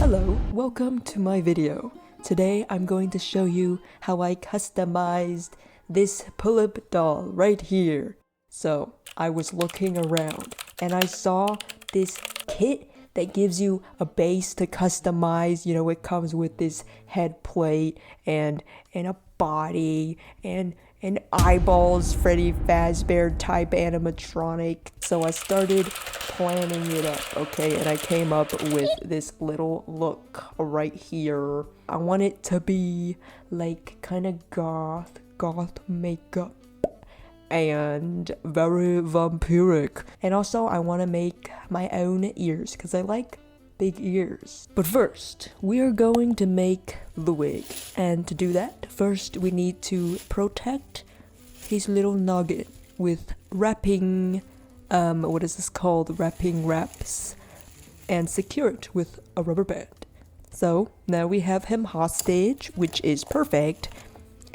Hello, welcome to my video. Today I'm going to show you how I customized this pull-up doll right here. So I was looking around and I saw this kit that gives you a base to customize. You know, it comes with this head plate and a body and eyeballs, Freddy Fazbear type animatronic. So I started planning it up, okay, and I came up with this little look right here. I want it to be like kind of goth makeup and very vampiric. And also I want to make my own ears because I like big ears. But first, we are going to make the wig. And to do that, first we need to protect his little nugget with wrapping, what is this called? Wrapping wraps. And secure it with a rubber band. So now we have him hostage, which is perfect.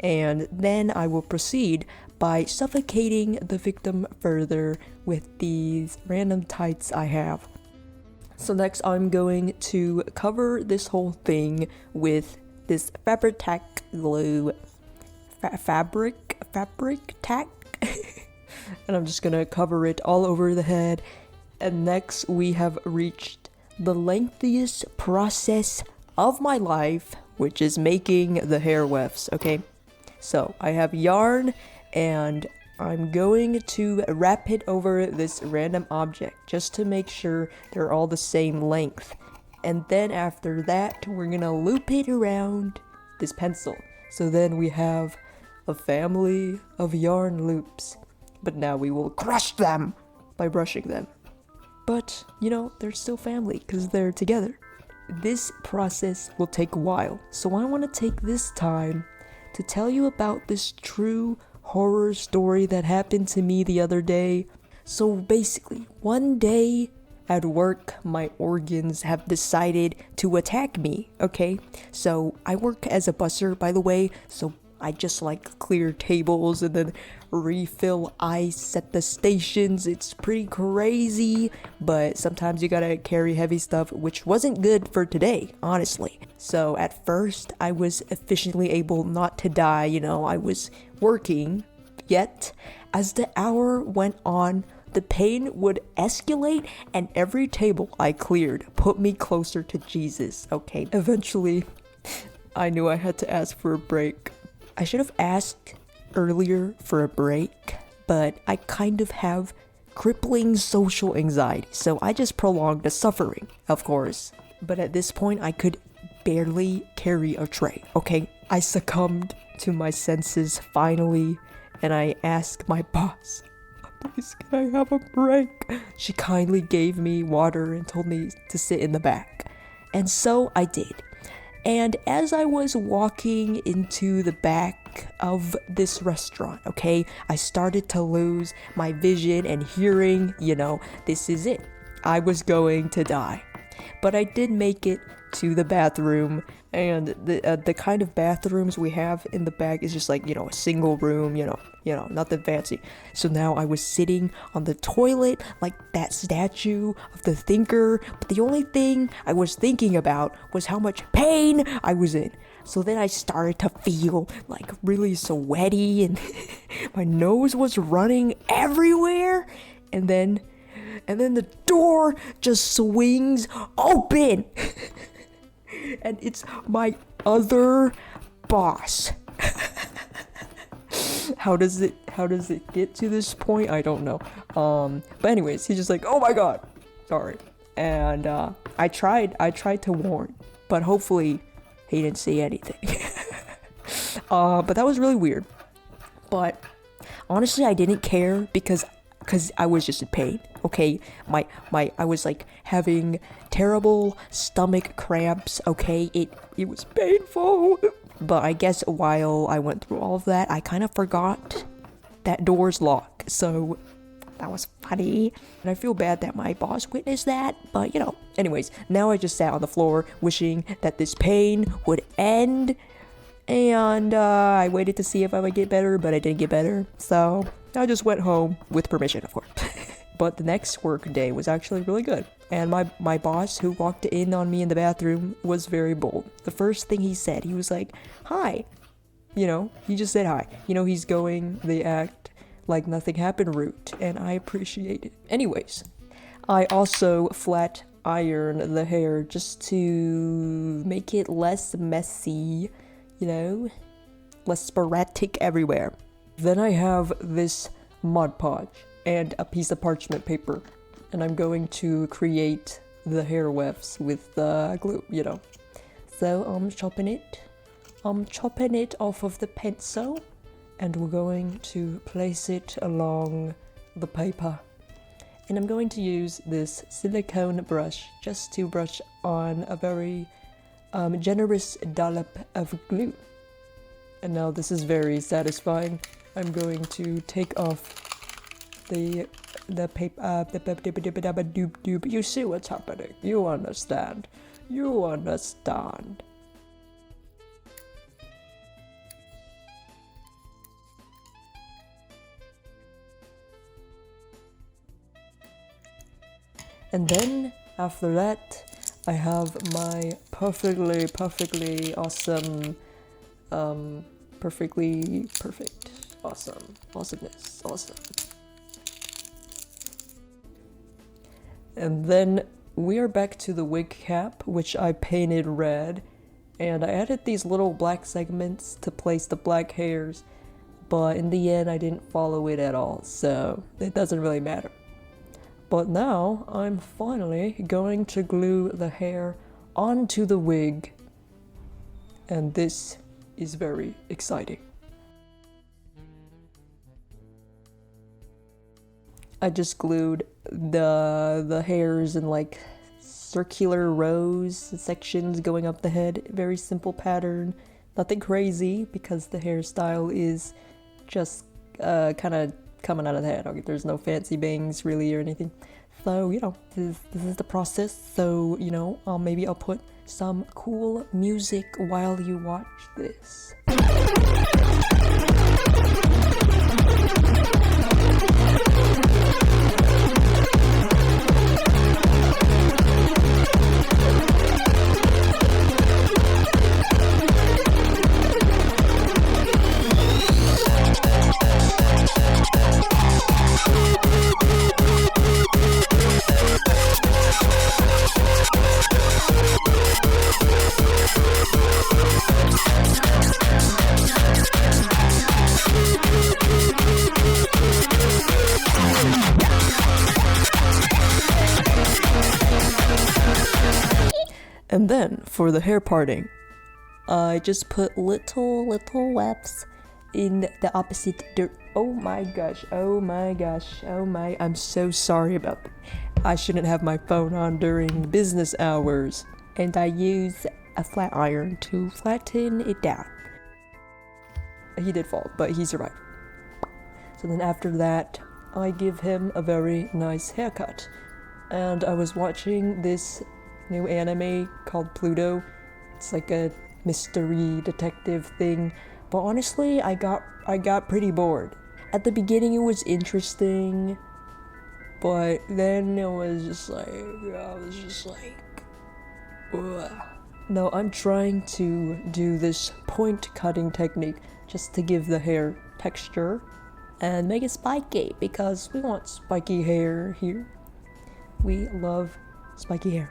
And then I will proceed by suffocating the victim further with these random tights I have. So next I'm going to cover this whole thing with this fabric tack glue. Fabric tack? And I'm just gonna cover it all over the head. And next we have reached the lengthiest process of my life, which is making the hair wefts, okay? So I have yarn and I'm going to wrap it over this random object just to make sure they're all the same length. And then after that, we're gonna loop it around this pencil. So then we have a family of yarn loops. But now we will crush them by brushing them. But, you know, they're still family because they're together. This process will take a while. So I want to take this time to tell you about this true horror story that happened to me the other day. So basically, one day at work, my organs have decided to attack me, okay? So I work as a busser, by the way, so I just like clear tables and then refill ice at the stations. It's pretty crazy, but sometimes you gotta carry heavy stuff, which wasn't good for today, honestly. So at first, I was efficiently able not to die, you know, I was working. Yet, as the hour went on, the pain would escalate and every table I cleared put me closer to Jesus, okay? Eventually, I knew I had to ask for a break. I should have asked earlier for a break, but I kind of have crippling social anxiety, so I just prolonged the suffering, of course. But at this point, I could barely carry a tray, okay? I succumbed to my senses finally, and I asked my boss, please can I have a break? She kindly gave me water and told me to sit in the back. And so I did. And as I was walking into the back of this restaurant, okay, I started to lose my vision and hearing, you know, this is it. I was going to die. But I did make it to the bathroom, and the kind of bathrooms we have in the back is just like, you know, a single room, you know, nothing fancy. So now I was sitting on the toilet like that statue of the thinker, but the only thing I was thinking about was how much pain I was in. So then I started to feel like really sweaty and my nose was running everywhere, and then the door just swings open. And it's my other boss. How does it get to this point? I don't know. But anyways, he's just like, oh my god, sorry. And I tried to warn, but hopefully he didn't say anything. But that was really weird. But honestly, I didn't care because I was just in pain, okay? I was like having terrible stomach cramps, okay? It was painful. But I guess while I went through all of that, I kind of forgot that door's locked. So that was funny. And I feel bad that my boss witnessed that, but you know. Anyways, now I just sat on the floor wishing that this pain would end. And I waited to see if I would get better, but I didn't get better. So I just went home with permission, of course. but the next work day was actually really good. And my boss, who walked in on me in the bathroom, was very bold. The first thing he said, he was like, "Hi." You know, he just said hi. You know, he's going the act like nothing happened route, and I appreciate it. Anyways, I also flat iron the hair just to make it less messy, you know, less sporadic everywhere. Then I have this Mod Podge and a piece of parchment paper, and I'm going to create the hair wefts with the glue, you know. So I'm chopping it off of the pencil, and we're going to place it along the paper. And I'm going to use this silicone brush just to brush on a very generous dollop of glue. And now this is very satisfying. I'm going to take off the paper, doop. You see what's happening. You understand. You understand. And then, after that, I have my perfectly awesome, awesomeness, awesome. And then we are back to the wig cap, which I painted red, and I added these little black segments to place the black hairs, but in the end I didn't follow it at all, so it doesn't really matter. But now I'm finally going to glue the hair onto the wig, and this is very exciting. I just glued the hairs in like circular rows, sections going up the head. Very simple pattern, nothing crazy because the hairstyle is just kind of coming out of the head. Okay, there's no fancy bangs really or anything. So, you know, this is the process. So, you know, maybe I'll put some cool music while you watch this. And then, for the hair parting, I just put little wefts in the opposite oh my gosh, I'm so sorry about that. I shouldn't have my phone on during business hours. And I use a flat iron to flatten it down. He did fall, but he survived. So then after that, I give him a very nice haircut. And I was watching this new anime called Pluto. It's like a mystery detective thing, but honestly I got pretty bored. At the beginning it was interesting, but then it was just like ugh. No, I'm trying to do this point cutting technique just to give the hair texture and make it spiky, because we want spiky hair here. We love spiky hair.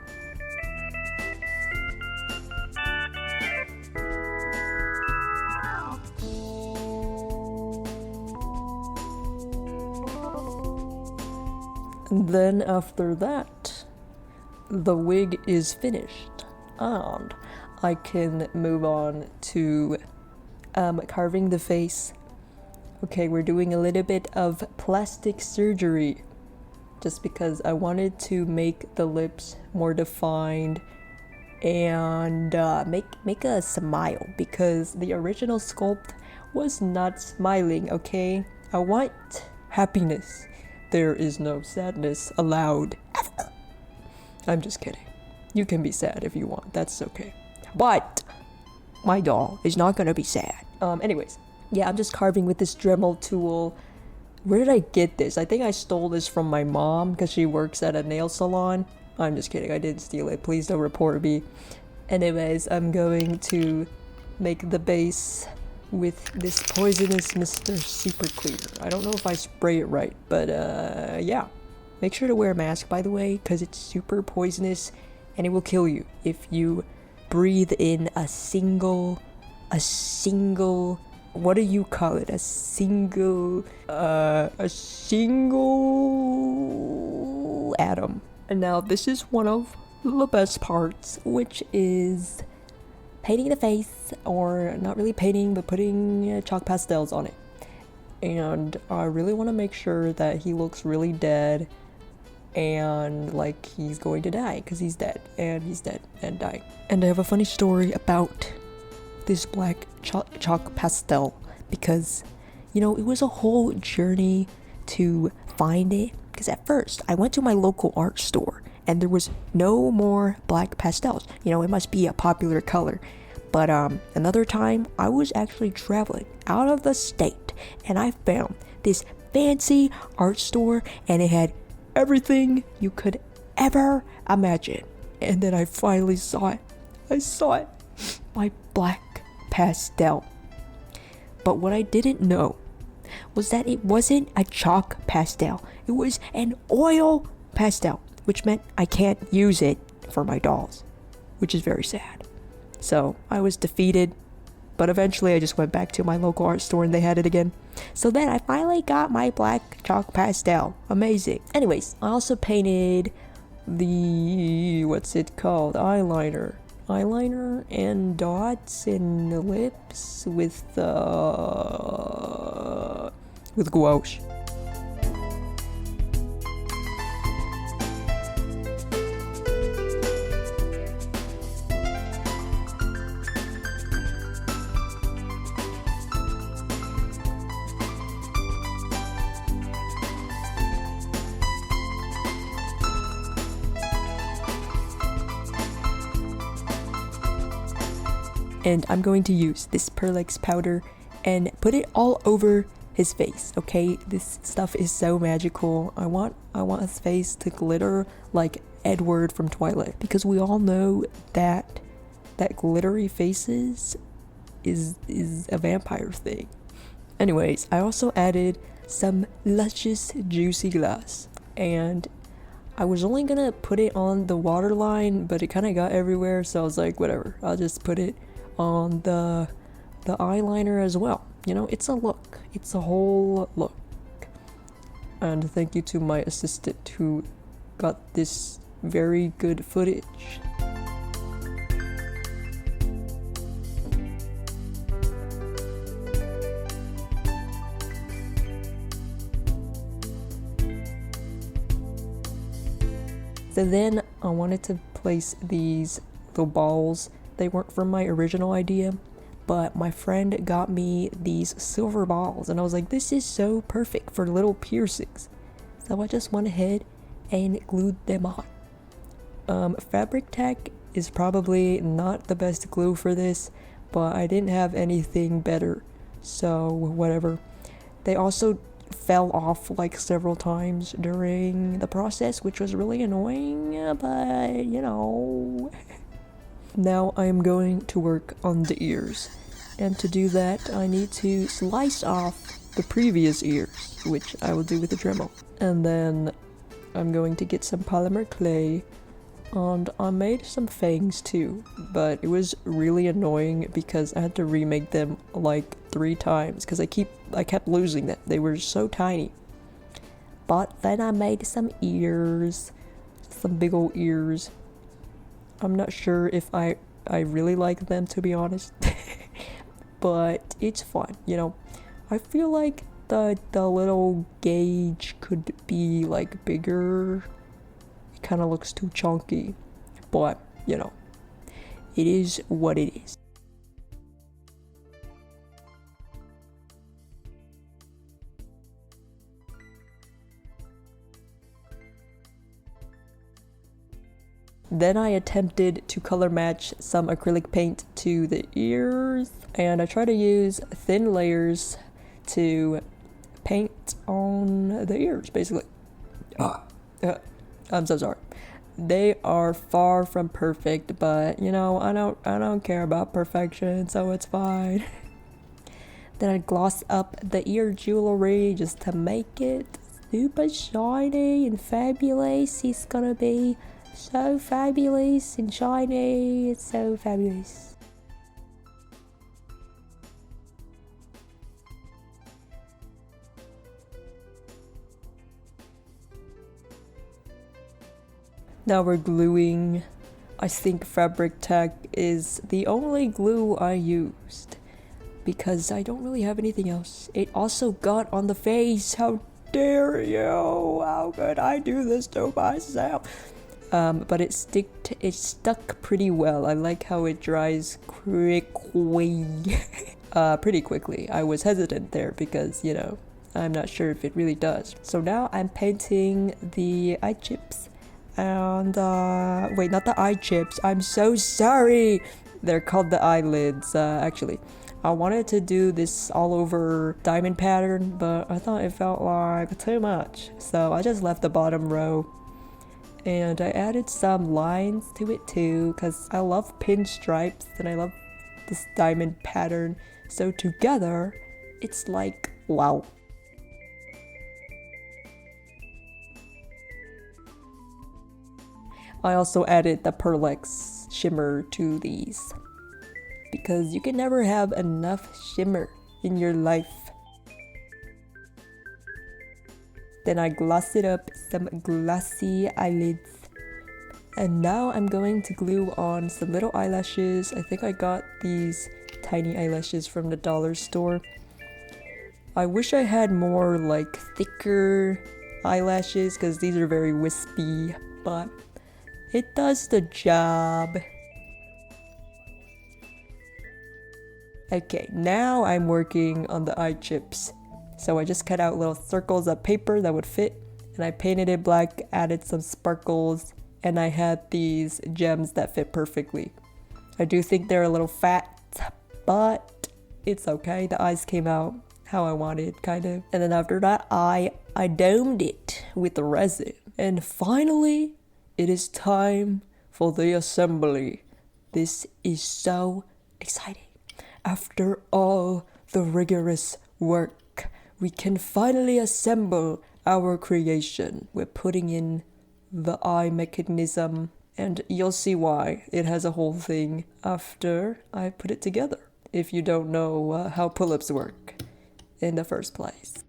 Then after that, the wig is finished, and I can move on to carving the face. Okay, we're doing a little bit of plastic surgery, just because I wanted to make the lips more defined and make a smile, because the original sculpt was not smiling, okay? I want happiness. There is no sadness allowed ever. I'm just kidding. You can be sad if you want, that's okay. But my doll is not gonna be sad. Anyways, yeah, I'm just carving with this Dremel tool. Where did I get this? I think I stole this from my mom because she works at a nail salon. I'm just kidding, I didn't steal it. Please don't report me. Anyways, I'm going to make the base with this poisonous Mr. Super Clear. I don't know if I spray it right, but yeah. Make sure to wear a mask, by the way, because it's super poisonous and it will kill you if you breathe in a single, what do you call it? A single atom. And now this is one of the best parts, which is painting the face, or not really painting, but putting chalk pastels on it. And I really want to make sure that he looks really dead and like he's going to die, because he's dead and dying. And I have a funny story about this black chalk pastel, because you know, it was a whole journey to find it, because at first I went to my local art store and there was no more black pastels. You know, it must be a popular color. But another time I was actually traveling out of the state and I found this fancy art store and it had everything you could ever imagine. And then I finally saw it. My black pastel. But what I didn't know was that it wasn't a chalk pastel. It was an oil pastel, which meant I can't use it for my dolls, which is very sad. So I was defeated, but eventually I just went back to my local art store and they had it again. So then I finally got my black chalk pastel. Amazing. Anyways, I also painted the, what's it called? Eyeliner and dots and the lips with gouache. And I'm going to use this Perlex powder and put it all over his face, okay? This stuff is so magical. I want his face to glitter like Edward from Twilight, because we all know that glittery faces is a vampire thing. Anyways, I also added some luscious juicy glass, and I was only gonna put it on the waterline, but it kind of got everywhere, so I was like, whatever, I'll just put it on the eyeliner as well. You know, it's a look, it's a whole look. And thank you to my assistant who got this very good footage. So then I wanted to place these little balls. They weren't from my original idea, but my friend got me these silver balls and I was like, this is so perfect for little piercings. So I just went ahead and glued them on. Fabric Tack is probably not the best glue for this, but I didn't have anything better, so whatever. They also fell off like several times during the process, which was really annoying, but you know. Now I am going to work on the ears, and to do that I need to slice off the previous ears, which I will do with a Dremel. And then I'm going to get some polymer clay, and I made some fangs too, but it was really annoying because I had to remake them like 3 times because I kept losing them. They were so tiny. But then I made some ears, some big old ears. I'm not sure if I really like them, to be honest. But it's fun, you know. I feel like the little gauge could be like bigger. It kind of looks too chunky, but you know, it is what it is. Then I attempted to color match some acrylic paint to the ears, and I try to use thin layers to paint on the ears, basically. I'm so sorry. They are far from perfect, but you know, I don't care about perfection, so it's fine. Then I gloss up the ear jewelry just to make it super shiny and fabulous. It's gonna be so fabulous and shiny. It's so fabulous. Now we're gluing. I think Fabric Tech is the only glue I used because I don't really have anything else. It also got on the face. How dare you? How could I do this to myself? But it stuck pretty well. I like how it dries quickly. Pretty quickly. I was hesitant there because, you know, I'm not sure if it really does. So now I'm painting the eye chips. And wait, not the eye chips, I'm so sorry, they're called the eyelids. Actually, I wanted to do this all over diamond pattern, but I thought it felt like too much, so I just left the bottom row and I added some lines to it too because I love pinstripes and I love this diamond pattern, so together it's like wow. I also added the Pearlex shimmer to these because you can never have enough shimmer in your life. Then I gloss it up, some glossy eyelids. And now I'm going to glue on some little eyelashes. I think I got these tiny eyelashes from the dollar store. I wish I had more like thicker eyelashes because these are very wispy, but it does the job. Okay, now I'm working on the eye chips. So I just cut out little circles of paper that would fit, and I painted it black, added some sparkles, and I had these gems that fit perfectly. I do think they're a little fat, but it's okay. The eyes came out how I wanted, kind of. And then after that, I domed it with the resin. And finally, it is time for the assembly. This is so exciting. After all the rigorous work, we can finally assemble our creation. We're putting in the eye mechanism, and you'll see why it has a whole thing after I put it together, if you don't know how pull-ups work in the first place.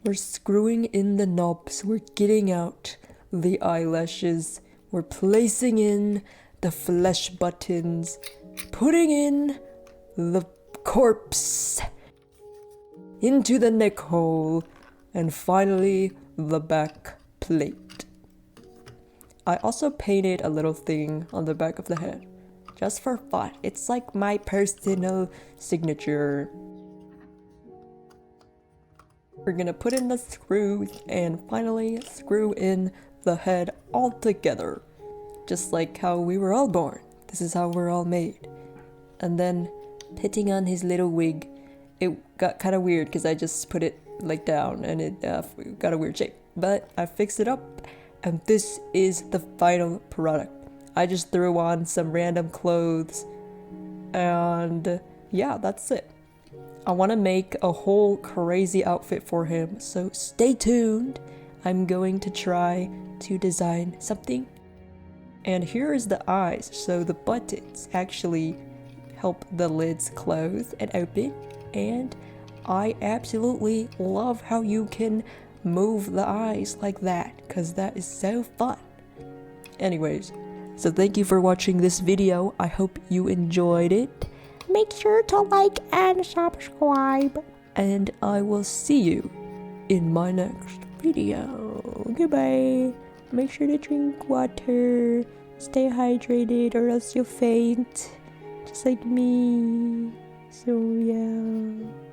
We're screwing in the knobs, we're getting out the eyelashes, we're placing in the flesh buttons, putting in the corpse into the neck hole, and finally the back plate. I also painted a little thing on the back of the head, just for fun. It's like my personal signature. We're gonna put in the screws and finally screw in the head all together. Just like how we were all born. This is how we're all made. And then putting on his little wig, it got kind of weird because I just put it like down and it got a weird shape. But I fixed it up and this is the final product. I just threw on some random clothes and yeah, that's it. I want to make a whole crazy outfit for him, so stay tuned. I'm going to try to design something. And here is the eyes, so the buttons actually help the lids close and open, and I absolutely love how you can move the eyes like that, because that is so fun. Anyways, so thank you for watching this video. I hope you enjoyed it. Make sure to like and subscribe. And I will see you in my next video. Goodbye. Make sure to drink water. Stay hydrated or else you'll faint. Just like me. So yeah.